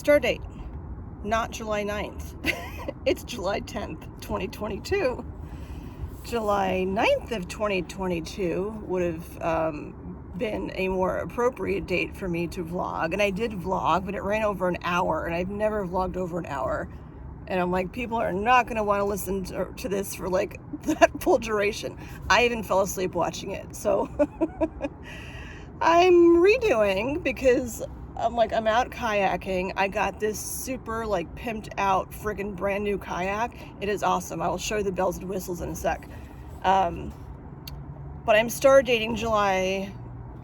Start date, not July 9th. It's July 10th, 2022. July 9th of 2022 would have been a more appropriate date for me to vlog. And I did vlog, but it ran over an hour, and I've never vlogged over an hour. And I'm like, people are not going to want to listen to this for like that full duration. I even fell asleep watching it. So I'm redoing because I'm out kayaking. I got this super like pimped out friggin' brand new kayak. It is awesome. I will show you the bells and whistles in a sec. But I'm start dating July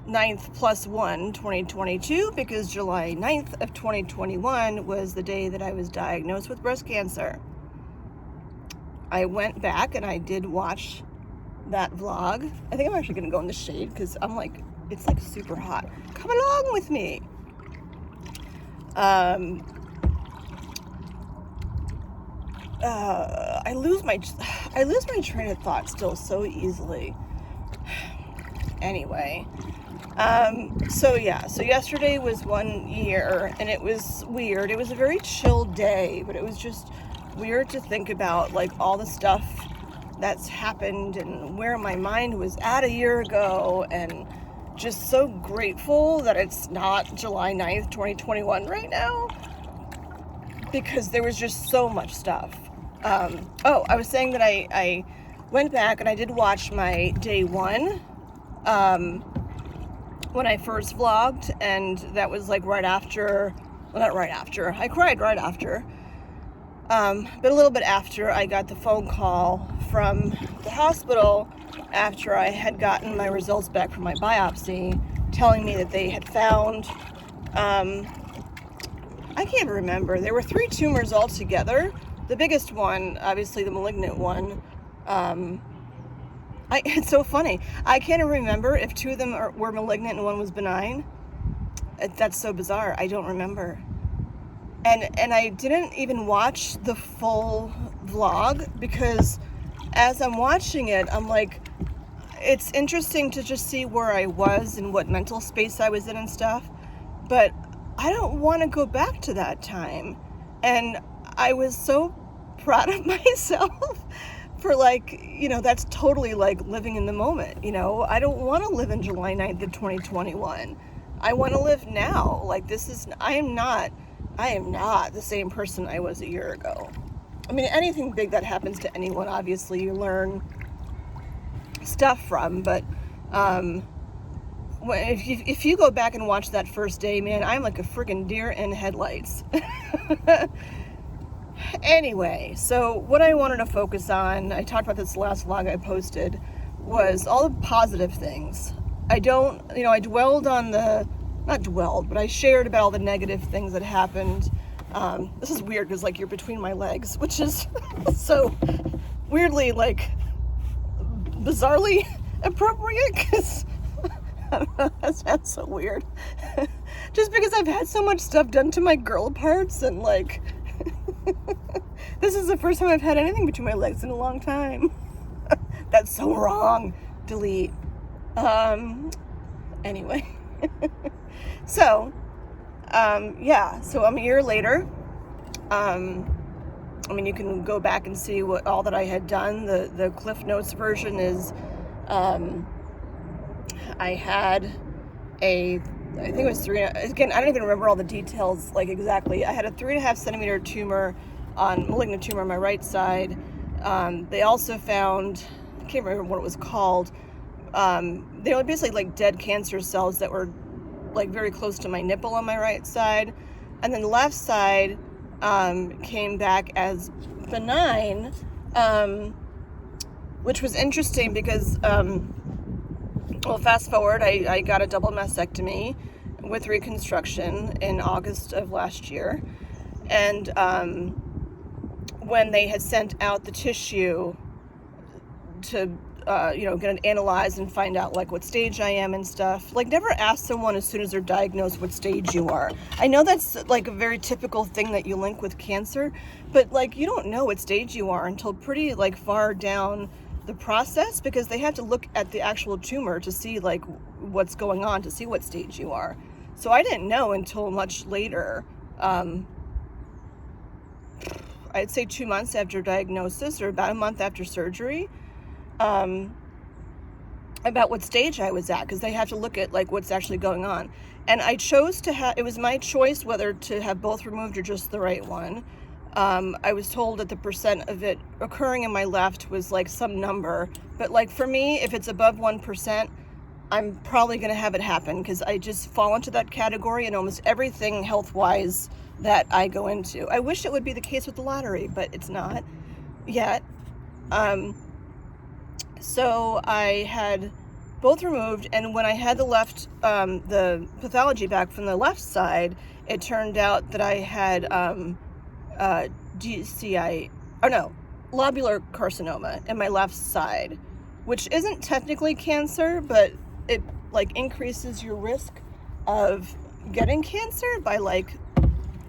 9th plus 1, 2022, because July 9th of 2021 was the day that I was diagnosed with breast cancer. I went back and I did watch that vlog. I think I'm actually going to go in the shade because I'm like, it's like super hot. Come along with me. I lose my train of thought still so easily. Anyway, so yesterday was 1 year, and it was weird. It was a very chill day, but it was just weird to think about like all the stuff that's happened and where my mind was at a year ago, and just so grateful that it's not July 9th, 2021 right now, because there was just so much stuff. I was saying that I went back and I did watch my day one when I first vlogged, and that was like right after, well, not right after, I cried right after, but a little bit after I got the phone call from the hospital after I had gotten my results back from my biopsy, telling me that they had found, I can't remember, there were 3 tumors altogether. The biggest one, obviously the malignant one, it's so funny. I can't remember if 2 of them were malignant and 1 was benign. That's so bizarre. I don't remember. And I didn't even watch the full vlog because as I'm watching it, I'm like, it's interesting to just see where I was and what mental space I was in and stuff. But I don't want to go back to that time. And I was so proud of myself for like, that's totally like living in the moment. I don't want to live in July 9th of 2021. I want to live now. Like I am not the same person I was a year ago. I mean, anything big that happens to anyone, obviously you learn stuff from, but if you go back and watch that first day, man, I'm like a friggin' deer in headlights. Anyway, so what I wanted to focus on, I talked about this last vlog I posted, was all the positive things. I dwelled on but I shared about all the negative things that happened. This is weird because like you're between my legs, which is so weirdly, like, bizarrely appropriate, because I don't know, that sounds so weird. Just because I've had so much stuff done to my girl parts, and like, this is the first time I've had anything between my legs in a long time. That's so wrong. Delete. Anyway. So I'm a year later. You can go back and see all that I had done. The Cliff Notes version is, I had I think it was again, I don't even remember all the details, like exactly. I had a 3.5 centimeter malignant tumor on my right side. They also found, I can't remember what it was called. They were basically like dead cancer cells that were like very close to my nipple on my right side. And then the left side came back as benign, which was interesting because, fast forward, I got a double mastectomy with reconstruction in August of last year. And when they had sent out the tissue to get it analyzed and find out like what stage I am and stuff. Like, never ask someone as soon as they're diagnosed what stage you are. I know that's like a very typical thing that you link with cancer, but like, you don't know what stage you are until pretty like far down the process, because they have to look at the actual tumor to see like what's going on, to see what stage you are. So I didn't know until much later, I'd say 2 months after diagnosis, or about a month after surgery, about what stage I was at, because they have to look at like what's actually going on. And I chose to have, it was my choice whether to have both removed or just the right one. I was told that the percent of it occurring in my left was like some number, but like for me, if it's above 1%, I'm probably going to have it happen, because I just fall into that category in almost everything health-wise that I go into. I wish it would be the case with the lottery, but it's not yet. So I had both removed, and when I had the pathology back from the left side, it turned out that I had lobular carcinoma in my left side, which isn't technically cancer, but it like increases your risk of getting cancer by like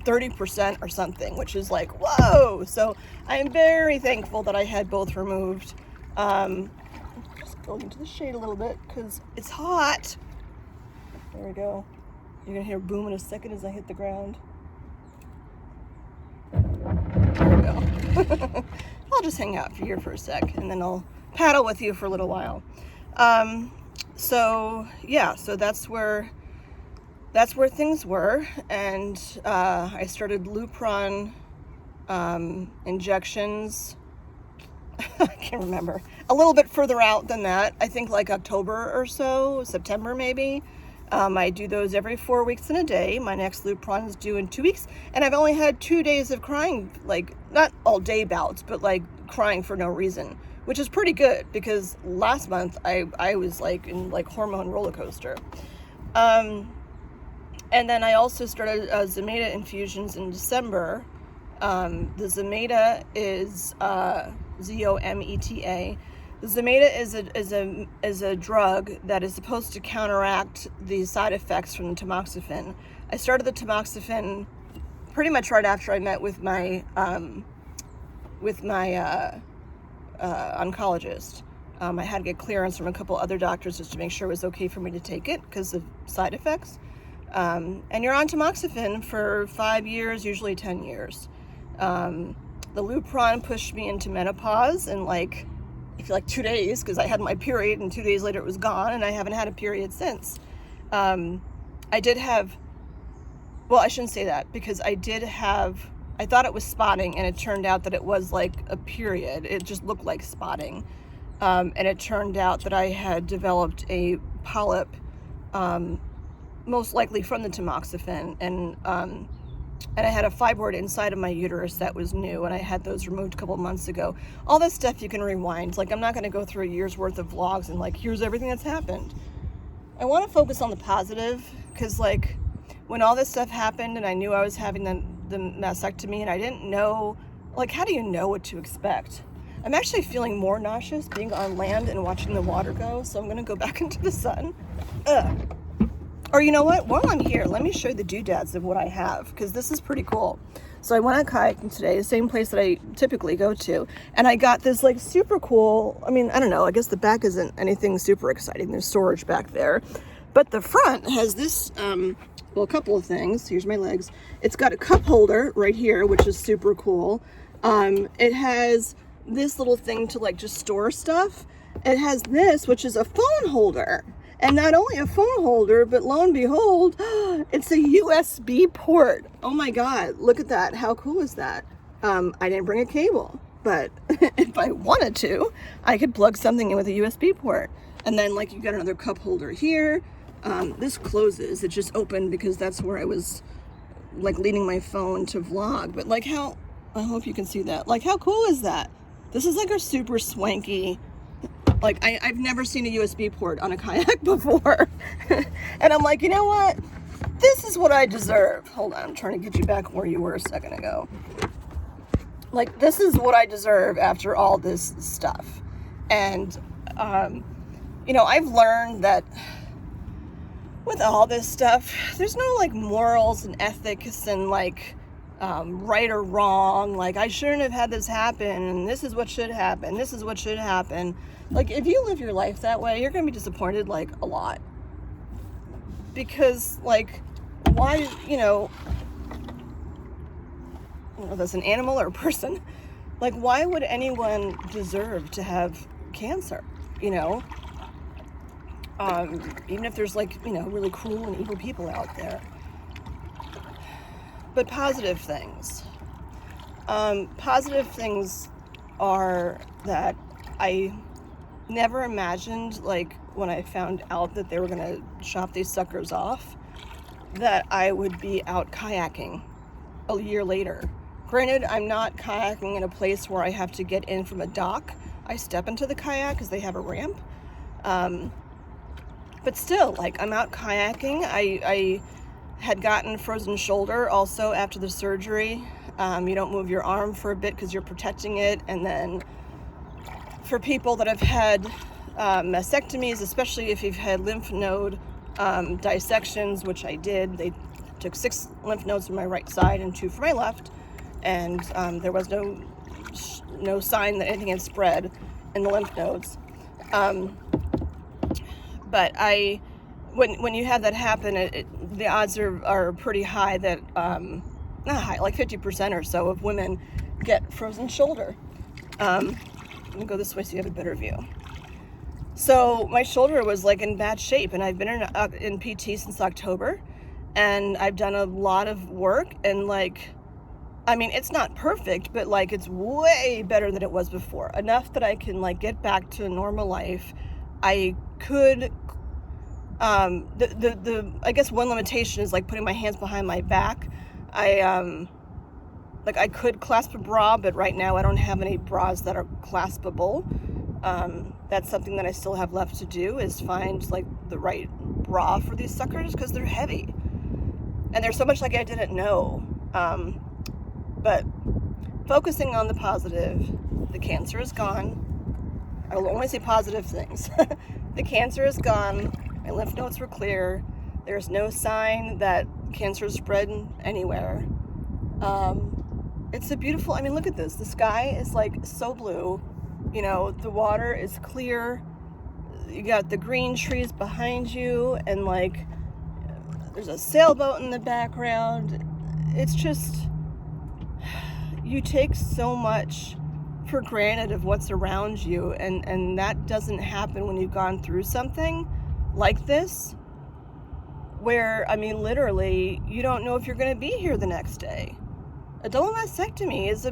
30% or something, which is like, whoa. So I am very thankful that I had both removed. Just going into the shade a little bit because it's hot. There we go. You're gonna hear a boom in a second as I hit the ground. There we go. I'll just hang out here for a sec, and then I'll paddle with you for a little while. So yeah, so that's where things were, and I started Lupron injections. I can't remember. A little bit further out than that. I think like October or so, September maybe. I do those every 4 weeks and a day. My next Lupron is due in 2 weeks, and I've only had 2 days of crying, like not all day bouts, but like crying for no reason, which is pretty good because last month I was like in like hormone roller coaster. And then I also started Zometa infusions in December. The Zometa is Zometa. The Zometa is a drug that is supposed to counteract the side effects from the tamoxifen. I started the tamoxifen pretty much right after I met with my oncologist. I had to get clearance from a couple other doctors just to make sure it was okay for me to take it because of side effects. And you're on tamoxifen for 5 years, usually 10 years. The Lupron pushed me into menopause in like 2 days, because I had my period and 2 days later it was gone, and I haven't had a period since. I did have, well, I shouldn't say that, because I thought it was spotting, and it turned out that it was like a period. It just looked like spotting. And it turned out that I had developed a polyp, most likely from the tamoxifen, and I had a fibroid inside of my uterus that was new, and I had those removed a couple months ago. All this stuff you can rewind. Like, I'm not going to go through a year's worth of vlogs and like, here's everything that's happened. I want to focus on the positive, because like when all this stuff happened and I knew I was having the mastectomy, and I didn't know, like, how do you know what to expect? I'm actually feeling more nauseous being on land and watching the water go, so I'm going to go back into the sun. Or you know what? While I'm here, let me show you the doodads of what I have, because this is pretty cool. So I went out kayaking today, the same place that I typically go to, and I got this like super cool, I mean, I don't know, I guess the back isn't anything super exciting. There's storage back there. But the front has this, well, a couple of things. Here's my legs. It's got a cup holder right here, which is super cool. It has this little thing to like just store stuff. It has this, which is a phone holder. And not only a phone holder, but lo and behold, it's a USB port. Oh my God, look at that. How cool is that? I didn't bring a cable, but if I wanted to, I could plug something in with a USB port. And then like you got another cup holder here. This closes, it just opened because that's where I was like leaning my phone to vlog. But like how, I hope you can see that. Like how cool is that? This is like a super swanky, like I've never seen a USB port on a kayak before. And I'm like, you know what? This is what I deserve. Hold on, I'm trying to get you back where you were a second ago. Like, this is what I deserve after all this stuff. And, you know, I've learned that with all this stuff, there's no like morals and ethics and like right or wrong. Like, I shouldn't have had this happen, and this is what should happen. This is what should happen. Like, if you live your life that way, you're going to be disappointed, like, a lot. Because, like, why, you know, whether that's an animal or a person. Like, why would anyone deserve to have cancer, you know? Even if there's, like, you know, really cruel and evil people out there. But positive things. Positive things are that I never imagined, like, when I found out that they were going to chop these suckers off, that I would be out kayaking a year later. Granted, I'm not kayaking in a place where I have to get in from a dock. I step into the kayak because they have a ramp. But still, like, I'm out kayaking. I had gotten frozen shoulder also after the surgery. You don't move your arm for a bit because you're protecting it. And then for people that have had mastectomies, especially if you've had lymph node dissections, which I did, they took 6 lymph nodes from my right side and 2 from my left. And there was no sign that anything had spread in the lymph nodes. But when you have that happen, the odds are pretty high that, not high, like 50% or so of women get frozen shoulder. Let me go this way so you have a better view. So my shoulder was like in bad shape, and I've been in PT since October, and I've done a lot of work, and like, I mean, it's not perfect, but like it's way better than it was before. Enough that I can like get back to a normal life. I could, I guess one limitation is like putting my hands behind my back. I could clasp a bra, but right now I don't have any bras that are claspable. That's something that I still have left to do, is find like the right bra for these suckers, because they're heavy. And there's so much like I didn't know. But focusing on the positive, the cancer is gone. I will only say positive things. The cancer is gone. My lymph nodes were clear. There's no sign that cancer is spread anywhere. It's a beautiful, I mean, look at this. The sky is like so blue. You know, the water is clear. You got the green trees behind you, and like there's a sailboat in the background. It's just, you take so much for granted of what's around you, and that doesn't happen when you've gone through something like this, where, I mean, literally, you don't know if you're going to be here the next day. A double mastectomy is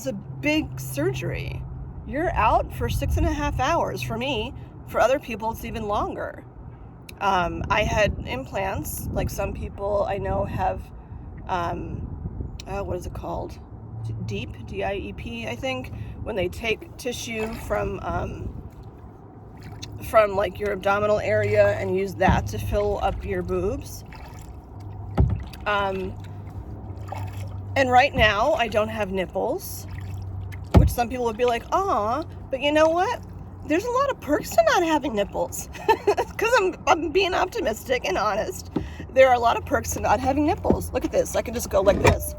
a big surgery. You're out for 6.5 hours. For me, for other people, it's even longer. I had implants, like some people I know have, what is it called? DIEP, D-I-E-P, I think, when they take tissue from like your abdominal area and use that to fill up your boobs. And right now I don't have nipples, which some people would be like, "Aw," but you know what? There's a lot of perks to not having nipples, because I'm being optimistic and honest. There are a lot of perks to not having nipples. Look at this. I can just go like this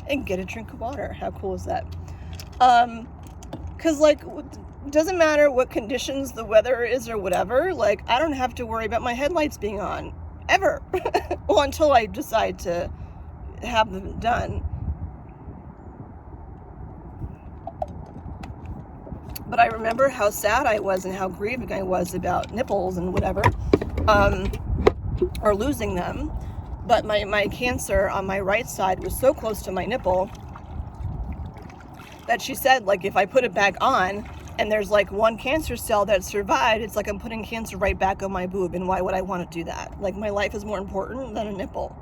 and get a drink of water. How cool is that? Because like, it doesn't matter what conditions the weather is or whatever. Like, I don't have to worry about my headlights being on ever. Well, until I decide to have them done. But I remember how sad I was and how grieving I was about nipples and whatever, or losing them. But my cancer on my right side was so close to my nipple that she said, like, if I put it back on and there's like one cancer cell that survived, it's like I'm putting cancer right back on my boob, and why would I want to do that? Like, my life is more important than a nipple.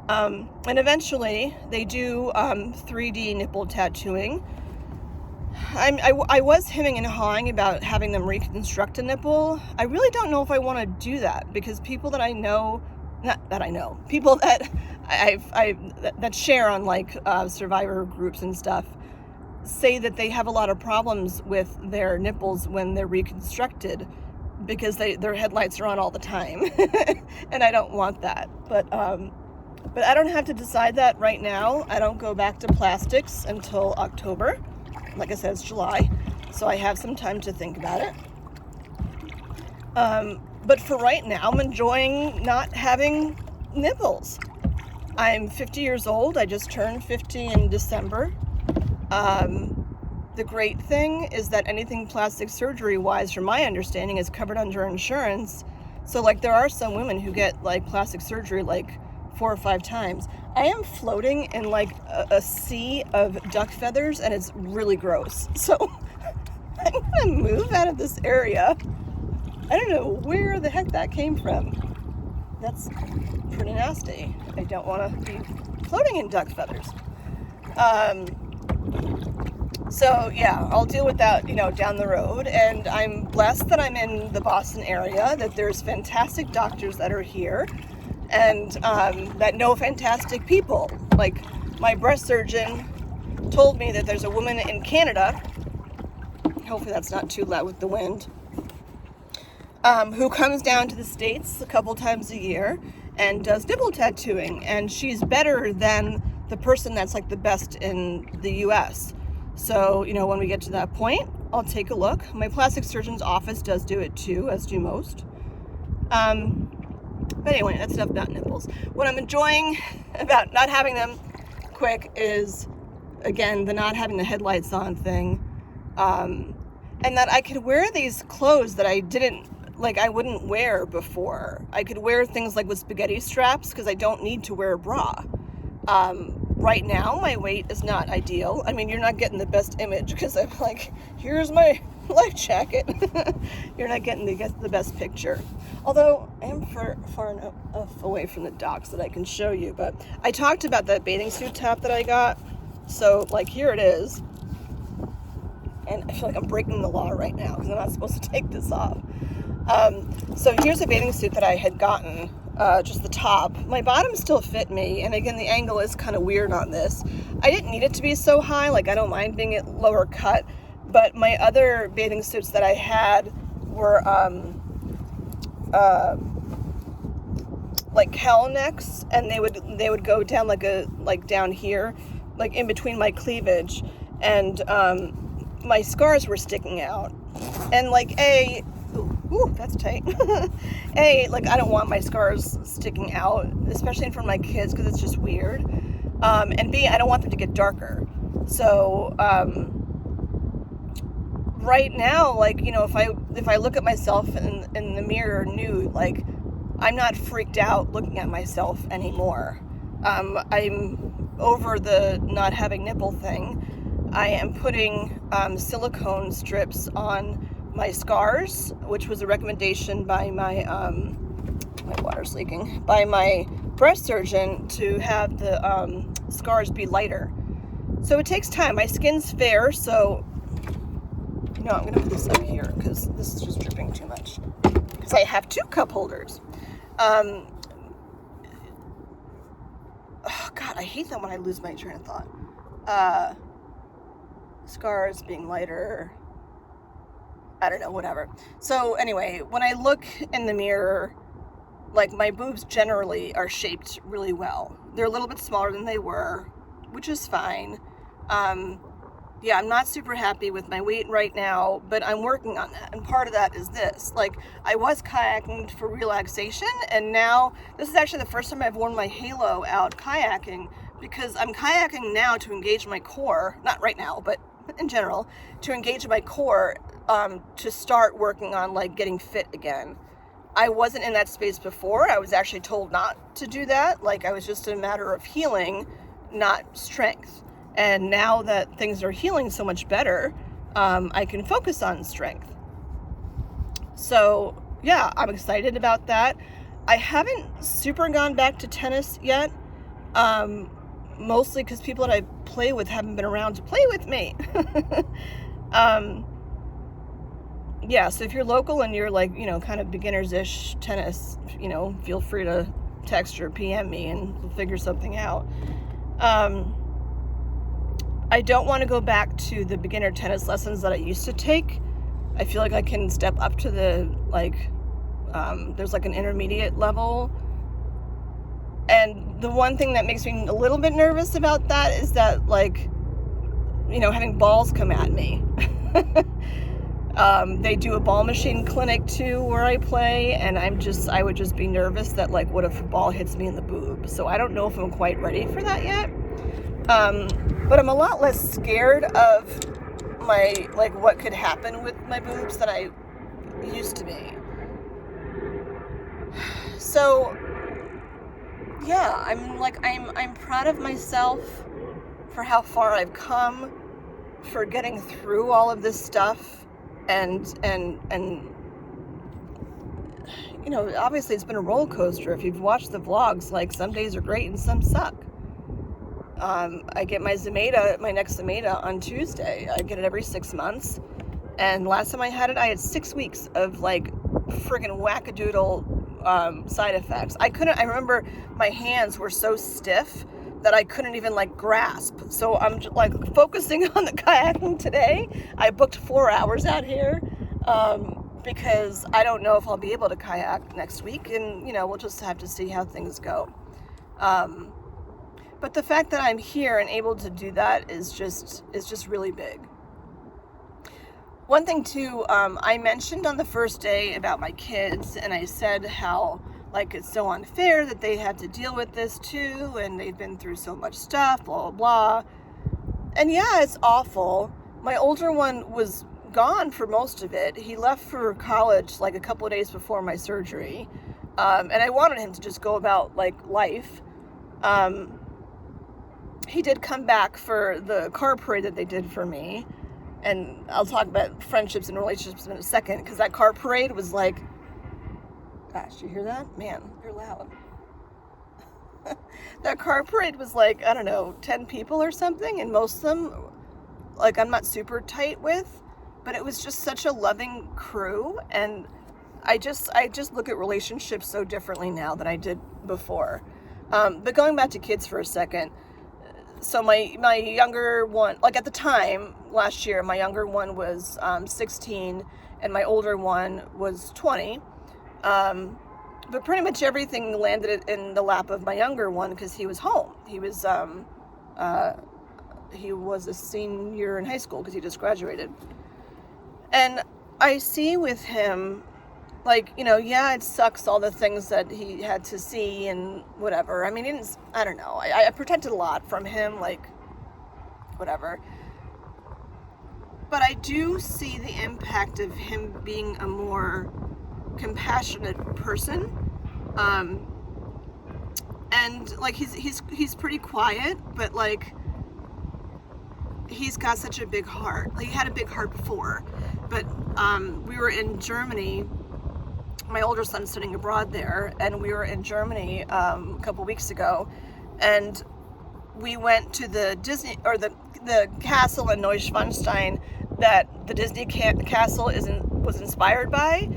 And eventually they do 3D nipple tattooing. I was hemming and hawing about having them reconstruct a nipple. I really don't know if I want to do that, because people that I know, people that that share on like survivor groups and stuff, say that they have a lot of problems with their nipples when they're reconstructed, because their headlights are on all the time. And I don't want that. But I don't have to decide that right now. I don't go back to plastics until October. Like I said, it's July, so I have some time to think about it. But for right now, I'm enjoying not having nipples. I'm 50 years old. I just turned 50 in December. The great thing is that anything plastic surgery wise, from my understanding, is covered under insurance. So like there are some women who get like plastic surgery like 4 or 5 times. I am floating in like a sea of duck feathers, and it's really gross. So I'm gonna move out of this area. I don't know where the heck that came from. That's pretty nasty. I don't want to be floating in duck feathers. So yeah, I'll deal with that, down the road. And I'm blessed that I'm in the Boston area, that there's fantastic doctors that are here, and that know fantastic people. Like my breast surgeon told me that there's a woman in Canada, hopefully that's not too loud with the wind, who comes down to the States a couple times a year and does nipple tattooing, and she's better than the person that's like the best in the US. So, when we get to that point, I'll take a look. My plastic surgeon's office does do it too, as do most. But anyway, that's enough about nipples. What I'm enjoying about not having them quick is, again, the not having the headlights on thing. And that I could wear these clothes that I wouldn't wear before. I could wear things like with spaghetti straps because I don't need to wear a bra. Right now, my weight is not ideal. I mean, you're not getting the best image because I'm like, here's my life jacket. You're not getting the best picture. Although I am far enough away from the docks that I can show you. But I talked about that bathing suit top that I got. So, like, here it is. And I feel like I'm breaking the law right now because I'm not supposed to take this off. So here's a bathing suit that I had gotten, just the top. My bottom still fit me, and again, the angle is kind of weird on this. I didn't need it to be so high, like I don't mind being at lower cut, but my other bathing suits that I had were like cowl necks, and they would go down like down here, like in between my cleavage, and my scars were sticking out, and like ooh, that's tight. I don't want my scars sticking out, especially in front of my kids, because it's just weird. And B, I don't want them to get darker. So, right now, if I look at myself in the mirror nude, I'm not freaked out looking at myself anymore. I'm over the not having nipple thing. I am putting silicone strips on my scars, which was a recommendation by my water's leaking, by my breast surgeon, to have the scars be lighter. So it takes time. My skin's fair, so I'm gonna put this up here because this is just dripping too much. Because I have 2 cup holders. Oh God, I hate that when I lose my train of thought. Scars being lighter. I don't know, whatever. So anyway, when I look in the mirror, my boobs generally are shaped really well. They're a little bit smaller than they were, which is fine. Yeah, I'm not super happy with my weight right now, but I'm working on that. And part of that is this. I was kayaking for relaxation, and now this is actually the first time I've worn my halo out kayaking, because I'm kayaking now to engage my core, not right now, but in general, to engage my core, to start working on getting fit again. I wasn't in that space before. I was actually told not to do that. I was just a matter of healing, not strength. And now that things are healing so much better, I can focus on strength. So yeah, I'm excited about that. I haven't super gone back to tennis yet, mostly because people that I play with haven't been around to play with me. Yeah, so if you're local and you're kind of beginners-ish tennis, feel free to text or PM me and we'll figure something out. I don't want to go back to the beginner tennis lessons that I used to take. I feel like I can step up to the, there's an intermediate level. And the one thing that makes me a little bit nervous about that is that, having balls come at me. They do a ball machine clinic too where I play, and I would just be nervous that like, what if a ball hits me in the boob? So I don't know if I'm quite ready for that yet. But I'm a lot less scared of my, like, what could happen with my boobs than I used to be. So yeah, I'm proud of myself for how far I've come, for getting through all of this stuff, and you know, obviously it's been a roller coaster. If you've watched the vlogs, like, some days are great and some suck. I get my next Zometa on Tuesday. I get it every 6 months. And last time I had it, I had 6 weeks of like friggin' wackadoodle side effects. I remember my hands were so stiff that I couldn't even like grasp. So I'm just, like, focusing on the kayaking today. I booked 4 hours out here because I don't know if I'll be able to kayak next week, and you know, we'll just have to see how things go. But the fact that I'm here and able to do that is just really big. One thing too, I mentioned on the first day about my kids, and I said how, like, it's so unfair that they have to deal with this too, and they've been through so much stuff, blah, blah, blah. And yeah, it's awful. My older one was gone for most of it. He left for college like a couple of days before my surgery. And I wanted him to just go about like life. He did come back for the car parade that they did for me. And I'll talk about friendships and relationships in a second, because that car parade was like, gosh, you hear that? Man, you're loud. That car parade was like, I don't know, 10 people or something, and most of them, like, I'm not super tight with, but it was just such a loving crew, and I just look at relationships so differently now than I did before. But going back to kids for a second, so my younger one, like, at the time last year, my younger one was 16 and my older one was 20. But pretty much everything landed in the lap of my younger one because he was home. He was a senior in high school because he just graduated. And I see with him, like, you know, yeah, it sucks, all the things that he had to see and whatever. I mean, I don't know. I protected a lot from him, like, whatever. But I do see the impact of him being a more compassionate person. And like, he's pretty quiet, but like, he's got such a big heart. Like, he had a big heart before, but we were in Germany. My older son's studying abroad there, and we were in Germany a couple weeks ago, and we went to the Disney, or the castle in Neuschwanstein that the Disney castle was inspired by.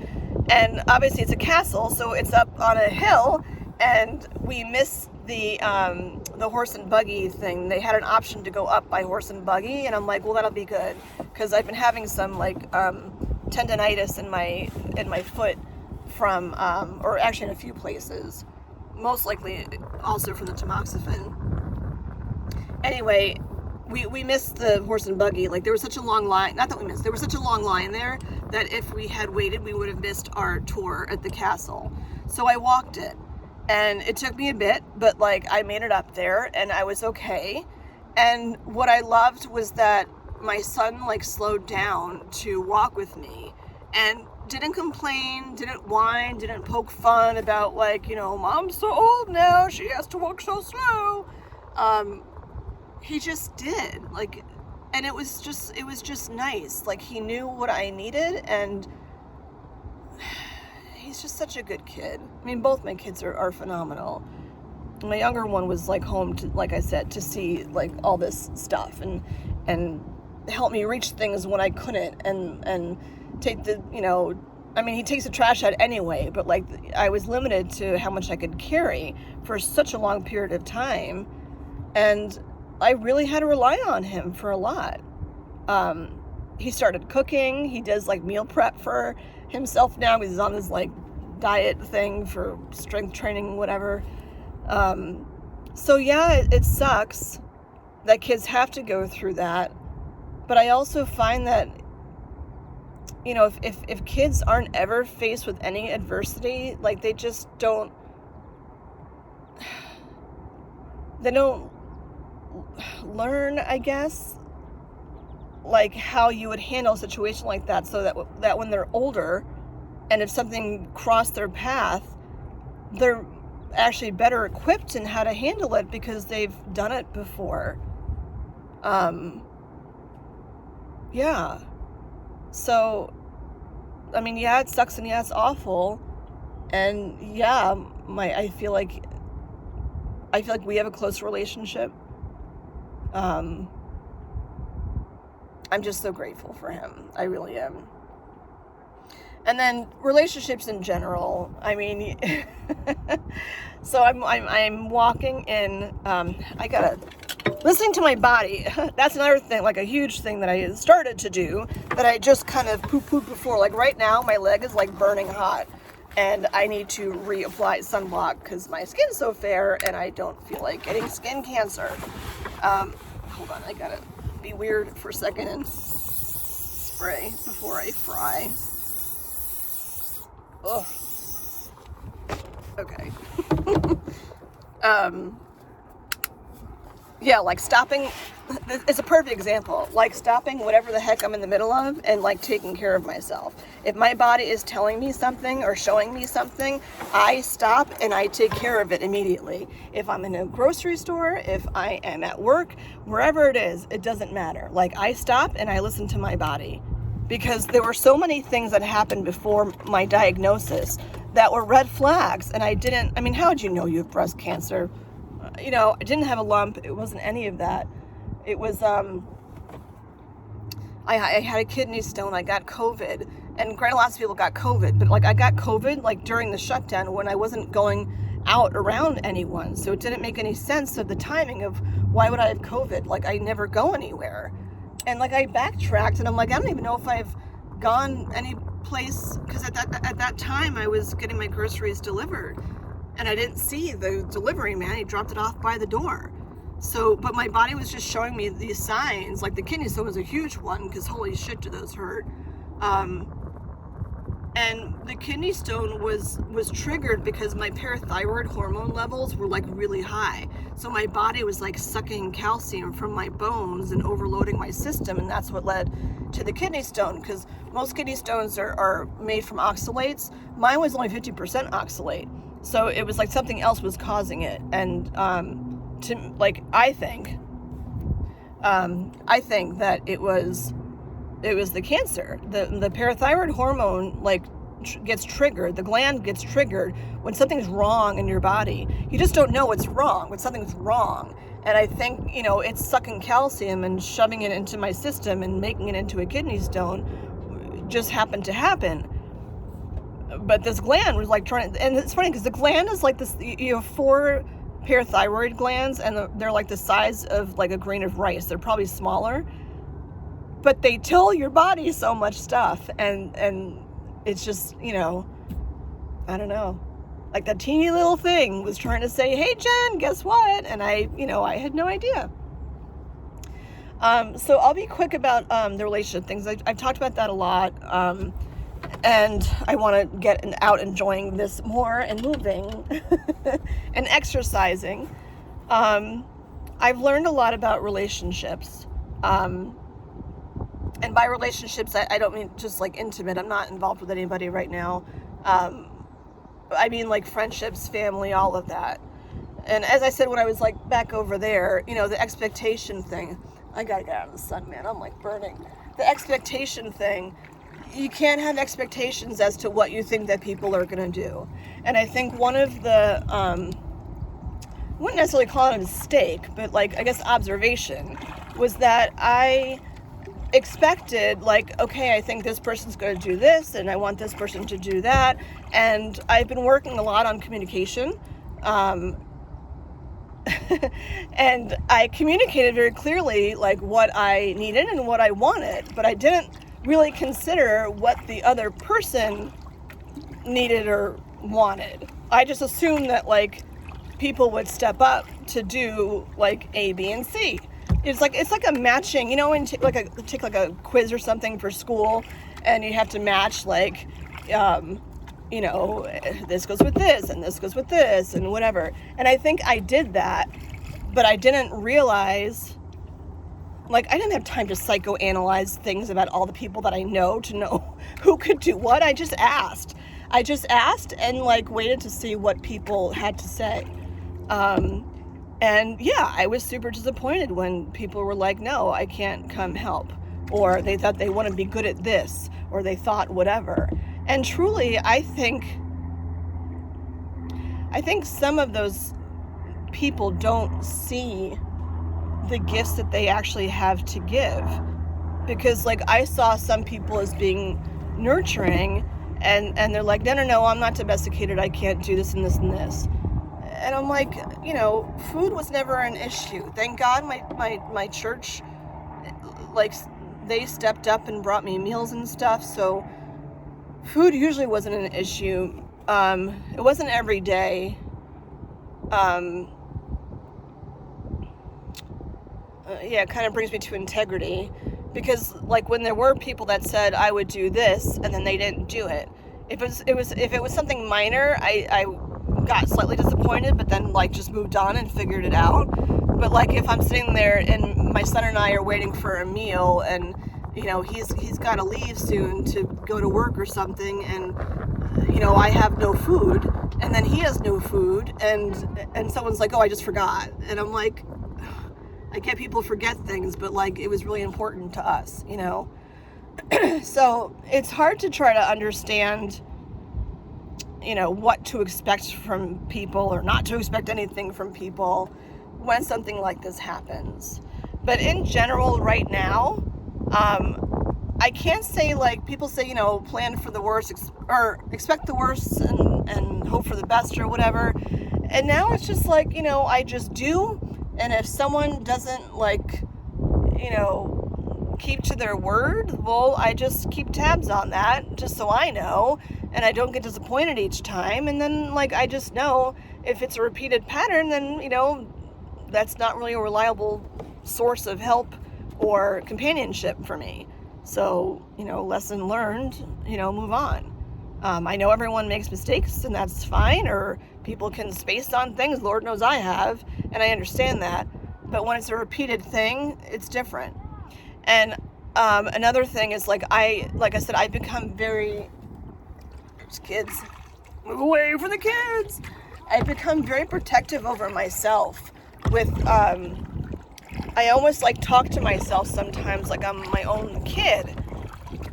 And obviously it's a castle, so it's up on a hill, and we missed the horse and buggy thing. They had an option to go up by horse and buggy, and I'm like, well, that'll be good, because I've been having some like tendonitis in my foot from, or actually in a few places, most likely also from the tamoxifen. Anyway, we missed the horse and buggy. Like, there was such a long line, not that we missed, there was such a long line there that if we had waited, we would have missed our tour at the castle. So I walked it, and it took me a bit, but like, I made it up there and I was okay. And what I loved was that my son like slowed down to walk with me and didn't complain, didn't whine, didn't poke fun about, like, you know, Mom's so old now, she has to walk so slow. He just did, like, and it was just nice. Like, he knew what I needed, and he's just such a good kid. I mean, both my kids are phenomenal. My younger one was like home to, like I said, to see like all this stuff and help me reach things when I couldn't, and take the, you know, I mean, he takes the trash out anyway, but like, I was limited to how much I could carry for such a long period of time, and I really had to rely on him for a lot. He started cooking. He does like meal prep for himself now. He's on his like diet thing for strength training, whatever. So yeah, it sucks that kids have to go through that. But I also find that you know, if kids aren't ever faced with any adversity, like they don't learn, I guess, like how you would handle a situation like that, so that when they're older and if something crossed their path, they're actually better equipped in how to handle it because they've done it before. Yeah. So, I mean, yeah, it sucks and yeah, it's awful. And yeah, I feel like we have a close relationship. I'm just so grateful for him. I really am. And then relationships in general. I mean, so I'm walking in. I gotta listening to my body. That's another thing, like a huge thing that I started to do that I just kind of poo-pooed before. Like right now, my leg is like burning hot, and I need to reapply sunblock because my skin's so fair, and I don't feel like getting skin cancer. Hold on, I gotta be weird for a second and spray before I fry. Oh, okay. Yeah, like stopping, it's a perfect example, like stopping whatever the heck I'm in the middle of and like taking care of myself. If my body is telling me something or showing me something, I stop and I take care of it immediately. If I'm in a grocery store, if I am at work, wherever it is, it doesn't matter. Like I stop and I listen to my body, because there were so many things that happened before my diagnosis that were red flags, and I mean, how would you know you have breast cancer? You know, I didn't have a lump. It wasn't any of that. It was, I had a kidney stone. I got COVID. And granted, lots of people got COVID. But, like, I got COVID, like, during the shutdown when I wasn't going out around anyone. So it didn't make any sense of the timing of why would I have COVID? Like, I never go anywhere. And, like, I backtracked. And I'm like, I don't even know if I've gone any place. Because at that time, I was getting my groceries delivered. And I didn't see the delivery man. He dropped it off by the door. So, but my body was just showing me these signs. Like the kidney stone was a huge one, because holy shit, do those hurt. And the kidney stone was triggered because my parathyroid hormone levels were like really high. So my body was like sucking calcium from my bones and overloading my system. And that's what led to the kidney stone, because most kidney stones are made from oxalates. Mine was only 50% oxalate. So it was like something else was causing it. And I think that it was the cancer. The parathyroid hormone gets triggered. The gland gets triggered when something's wrong in your body. You just don't know what's wrong when something's wrong. And I think, it's sucking calcium and shoving it into my system and making it into a kidney stone just happened to happen. But this gland was like trying to, and it's funny because the gland is like this, you have 4 parathyroid glands, and they're like the size of like a grain of rice. They're probably smaller, but they tell your body so much stuff. And it's just, I don't know, like that teeny little thing was trying to say, hey, Jen, guess what? And I had no idea. So I'll be quick about the relationship things. I've talked about that a lot. And I want to get out enjoying this more and moving and exercising. I've learned a lot about relationships. And by relationships, I don't mean just like intimate. I'm not involved with anybody right now. I mean like friendships, family, all of that. And as I said when I was like back over there, the expectation thing. I gotta get out of the sun, man. I'm like burning. The expectation thing. You can't have expectations as to what you think that people are going to do. And I think one of the, I wouldn't necessarily call it a mistake, but I guess observation, was that I expected okay, I think this person's going to do this and I want this person to do that. And I've been working a lot on communication. And I communicated very clearly what I needed and what I wanted, but I didn't really consider what the other person needed or wanted. I just assumed that people would step up to do A, B, and C. it's like a matching, when you take like a quiz or something for school, and you have to match like, this goes with this and this goes with this and whatever. And I think I did that, but I didn't realize, like, I didn't have time to psychoanalyze things about all the people that I know to know who could do what. I just asked and like waited to see what people had to say. And yeah, I was super disappointed when people were like, no, I can't come help. Or they thought they want to be good at this, or they thought whatever. And truly, I think some of those people don't see the gifts that they actually have to give. Because like I saw some people as being nurturing, and they're like, no, I'm not domesticated, I can't do this and this and this. And I'm like, food was never an issue. Thank God my church, like, they stepped up and brought me meals and stuff, so food usually wasn't an issue. It wasn't every day. It kind of brings me to integrity, because like when there were people that said I would do this and then they didn't do it, if it was something minor, I got slightly disappointed, but then like just moved on and figured it out. But like if I'm sitting there and my son and I are waiting for a meal, and he's got to leave soon to go to work or something, and I have no food, and then he has no food, and someone's like, oh, I just forgot, and I'm like, I get people forget things, but like it was really important to us, So it's hard to try to understand, what to expect from people or not to expect anything from people when something like this happens. But in general, right now, I can't say, like, people say, plan for the worst or expect the worst and hope for the best or whatever. And now it's just like, I just do. And if someone doesn't, like, keep to their word, well, I just keep tabs on that just so I know, and I don't get disappointed each time. And then, like, I just know if it's a repeated pattern, then, that's not really a reliable source of help or companionship for me. So, lesson learned, move on. I know everyone makes mistakes, and that's fine, or people can space on things. Lord knows I have, and I understand that. But when it's a repeated thing, it's different. And another thing is, like I said, I've become very... There's kids. Move away from the kids! I've become very protective over myself with... I almost, like, talk to myself sometimes like I'm my own kid,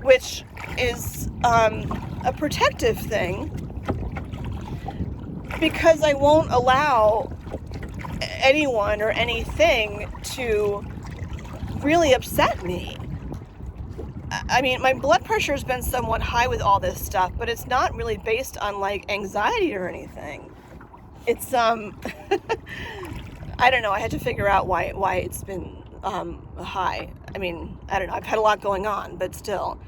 which is a protective thing, because I won't allow anyone or anything to really upset me. I mean, my blood pressure has been somewhat high with all this stuff, but it's not really based on, like, anxiety or anything. It's, I don't know, I had to figure out why it's been high. I mean, I don't know, I've had a lot going on, but still.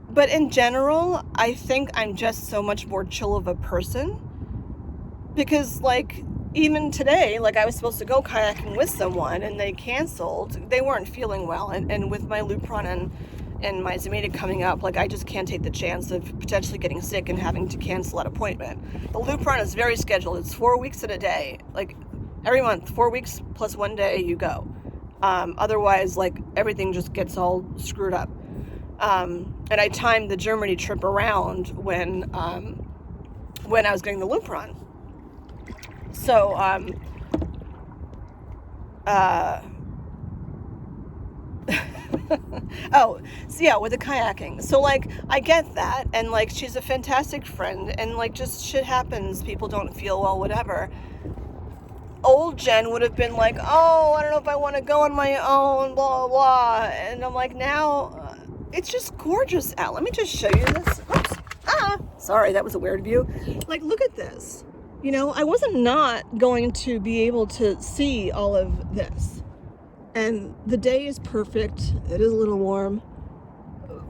But in general, I think I'm just so much more chill of a person, because, like, even today, like, I was supposed to go kayaking with someone, and they canceled. They weren't feeling well, and with my Lupron and my Zomedic coming up, like, I just can't take the chance of potentially getting sick and having to cancel that appointment. The Lupron is very scheduled. It's 4 weeks at a day, like, every month, 4 weeks plus 1 day you go. Otherwise, like, everything just gets all screwed up. And I timed the Germany trip around when I was getting the Lupron. So, oh, so yeah, with the kayaking. So, like, I get that, and, like, she's a fantastic friend, and, like, just shit happens, people don't feel well, whatever. Old Jen would have been like, oh, I don't know if I want to go on my own, blah, blah, blah. And I'm like, now, it's just gorgeous out. Let me just show you this. Oops. Sorry, that was a weird view. Like, look at this. I wasn't not going to be able to see all of this. And the day is perfect. It is a little warm.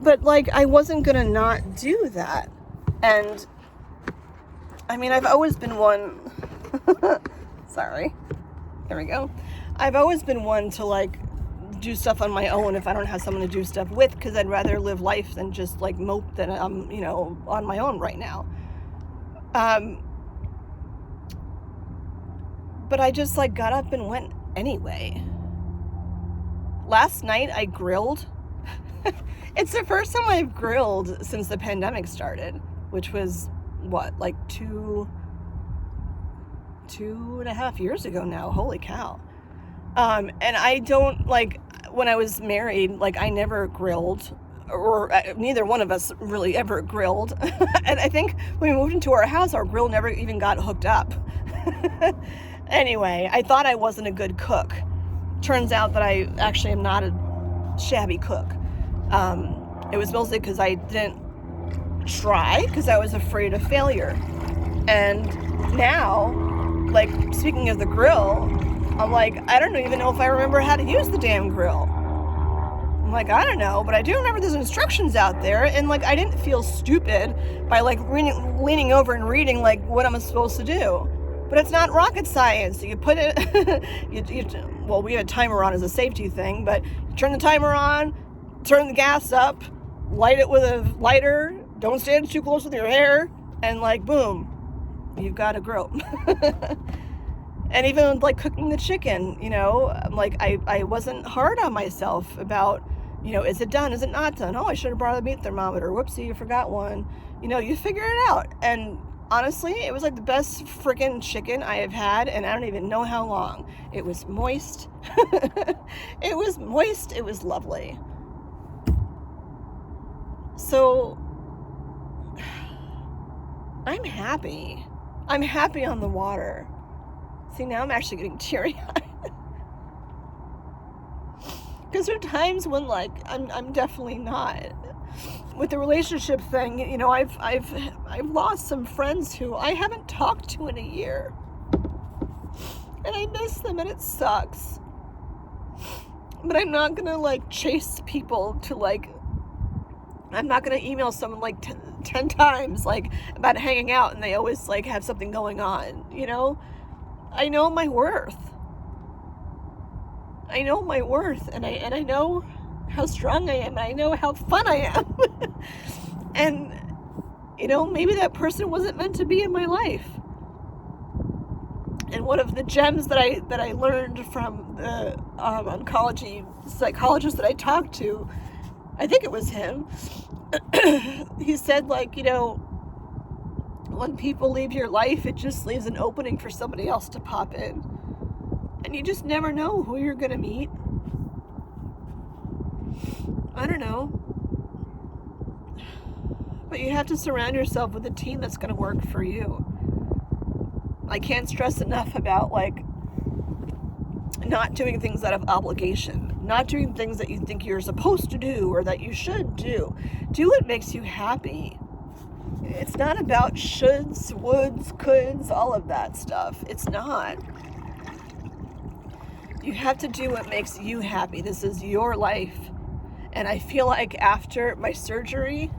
But, like, I wasn't going to not do that. And, I mean, I've always been one... Sorry. There we go. I've always been one to like do stuff on my own if I don't have someone to do stuff with, because I'd rather live life than just like mope that I'm, on my own right now. But I just like got up and went anyway. Last night I grilled. It's the first time I've grilled since the pandemic started, which was what, like 2.5 years ago now. Holy cow. And I don't, like, when I was married, like, I never grilled, or neither one of us really ever grilled. And I think when we moved into our house, our grill never even got hooked up. Anyway, I thought I wasn't a good cook. Turns out that I actually am not a shabby cook. It was mostly because I didn't try, because I was afraid of failure. And now, like, speaking of the grill, I'm like, I don't even know if I remember how to use the damn grill. I'm like, I don't know, but I do remember there's instructions out there, and like, I didn't feel stupid by like leaning over and reading like what I'm supposed to do. But it's not rocket science. You put it, well, we have a timer on as a safety thing, but you turn the timer on, turn the gas up, light it with a lighter, don't stand too close with your hair, and like, boom, you've got a grill. And even like cooking the chicken, like I wasn't hard on myself about, is it done? Is it not done? Oh, I should have brought a meat thermometer. Whoopsie, you forgot one. You figure it out. And honestly, it was like the best freaking chicken I have had, and I don't even know how long. It was moist. It was moist. It was lovely. So I'm happy. I'm happy on the water. See, now I'm actually getting teary-eyed. Because there are times when, like, I'm definitely not. With the relationship thing, I've lost some friends who I haven't talked to in a year. And I miss them, and it sucks. But I'm not gonna, like, chase people to, like, I'm not gonna email someone, like, 10 times, like, about hanging out, and they always, like, have something going on, I know my worth. I know my worth, and I know how strong I am, and I know how fun I am. And, maybe that person wasn't meant to be in my life. And one of the gems that I learned from the oncology psychologist that I talked to, I think it was him, he said, like, when people leave your life, it just leaves an opening for somebody else to pop in. And you just never know who you're going to meet. I don't know. But you have to surround yourself with a team that's going to work for you. I can't stress enough about, like, not doing things out of obligation. Not doing things that you think you're supposed to do or that you should do. Do what makes you happy. It's not about shoulds, woulds, coulds, all of that stuff. It's not. You have to do what makes you happy. This is your life. And I feel like after my surgery,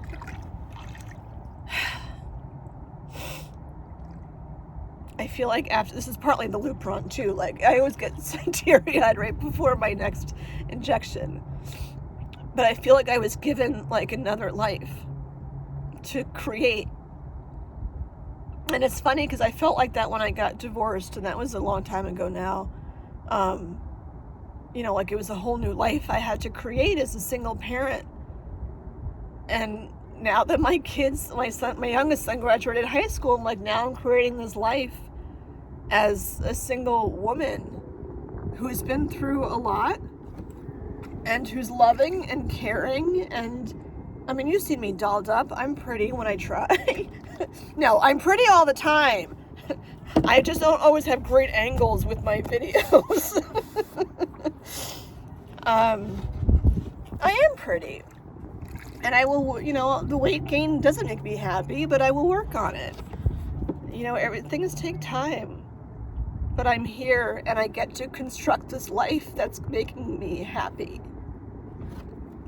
this is partly the Lupron too, like I always get teary-eyed right before my next injection. But I feel like I was given like another life to create. And it's funny because I felt like that when I got divorced, and that was a long time ago now. Like it was a whole new life I had to create as a single parent. And now that my youngest son graduated high school, I'm like, now I'm creating this life as a single woman who's been through a lot and who's loving and caring. And I mean, you've seen me dolled up. I'm pretty when I try. No, I'm pretty all the time. I just don't always have great angles with my videos. I am pretty. And I will, the weight gain doesn't make me happy, but I will work on it. Things take time. But I'm here, and I get to construct this life that's making me happy.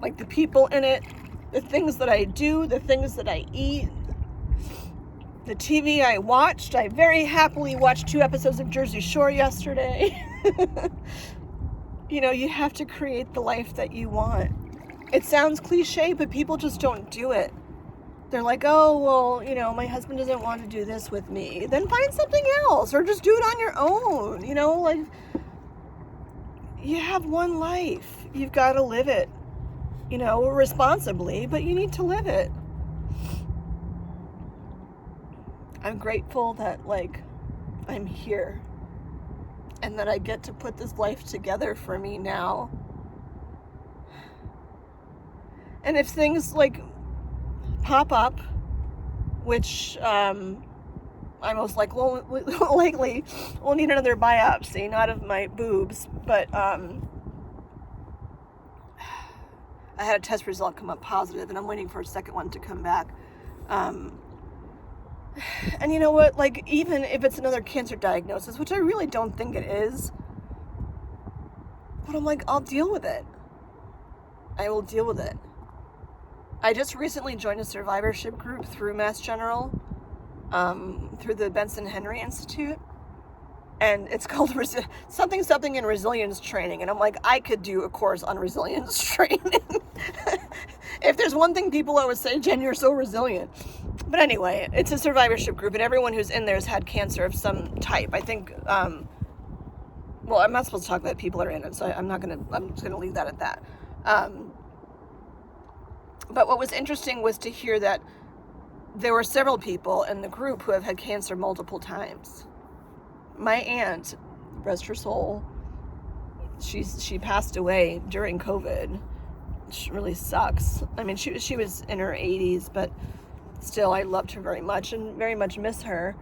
Like the people in it, the things that I do, the things that I eat, the TV I watched. I very happily watched 2 episodes of Jersey Shore yesterday. You know, you have to create the life that you want. It sounds cliche, but people just don't do it. They're like, oh, well, you know, my husband doesn't want to do this with me. Then find something else, or just do it on your own. You know, like, you have one life. You've got to live it, you know, responsibly, but you need to live it. I'm grateful that, like, I'm here and that I get to put this life together for me now. And if things, like, pop up, which I most likely will need another biopsy, not of my boobs, but I had a test result come up positive, and I'm waiting for a second one to come back. And you know what, like, even if it's another cancer diagnosis, which I really don't think it is, but I'm like, I'll deal with it. I will deal with it. I just recently joined a survivorship group through Mass General, through the Benson Henry Institute, and it's called something in resilience training, and I'm like, I could do a course on resilience training. If there's one thing people always say, Jen, you're so resilient. But anyway, it's a survivorship group, and everyone who's in there has had cancer of some type. I think, well, I'm not supposed to talk about people that are in it, so I'm just gonna leave that at that. But what was interesting was to hear that there were several people in the group who have had cancer multiple times. My aunt, rest her soul, she passed away during COVID. Which really sucks. I mean, she was in her 80s, but still, I loved her very much and very much miss her.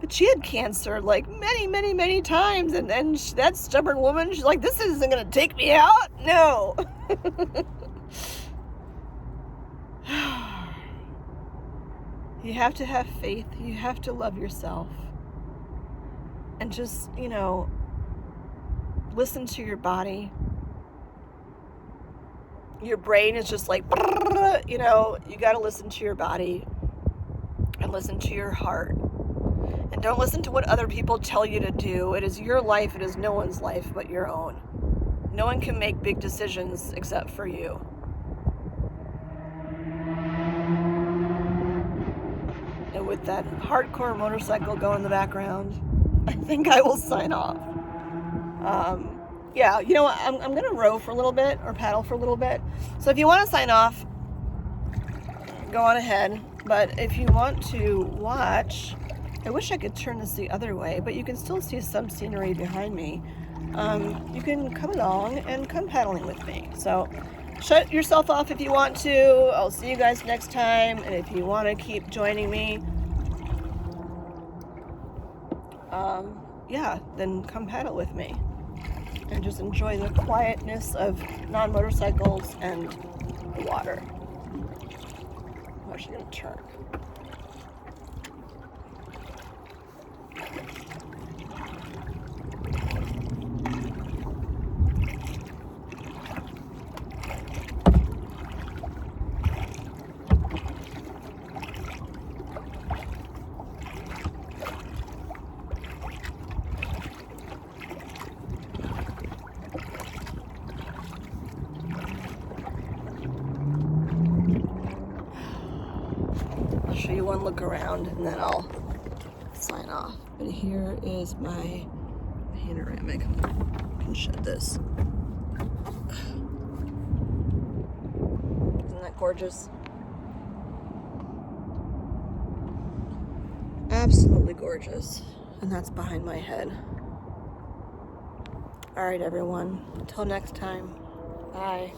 But she had cancer like many, many, many times, and then that stubborn woman, she's like, this isn't gonna take me out. No. You have to have faith. You have to love yourself. And just, you know, listen to your body. Your brain is just like, you know, you got to listen to your body and listen to your heart. And don't listen to what other people tell you to do. It is your life. It is no one's life but your own. No one can make big decisions except for you. And with that hardcore motorcycle going in the background, I think I will sign off. Yeah, you know what, I'm going to row for a little bit, or paddle for a little bit. So if you want to sign off, go on ahead. But if you want to watch, I wish I could turn this the other way, but you can still see some scenery behind me. You can come along and come paddling with me. So shut yourself off if you want to. I'll see you guys next time. And if you want to keep joining me, yeah, then come paddle with me. And just enjoy the quietness of non-motorcycles and the water. I'm actually going to turn. I'll show you one look around and then I'll sign off. But here is my panoramic. I can shed this. Isn't that gorgeous? Absolutely gorgeous. And that's behind my head. All right, everyone. Until next time. Bye.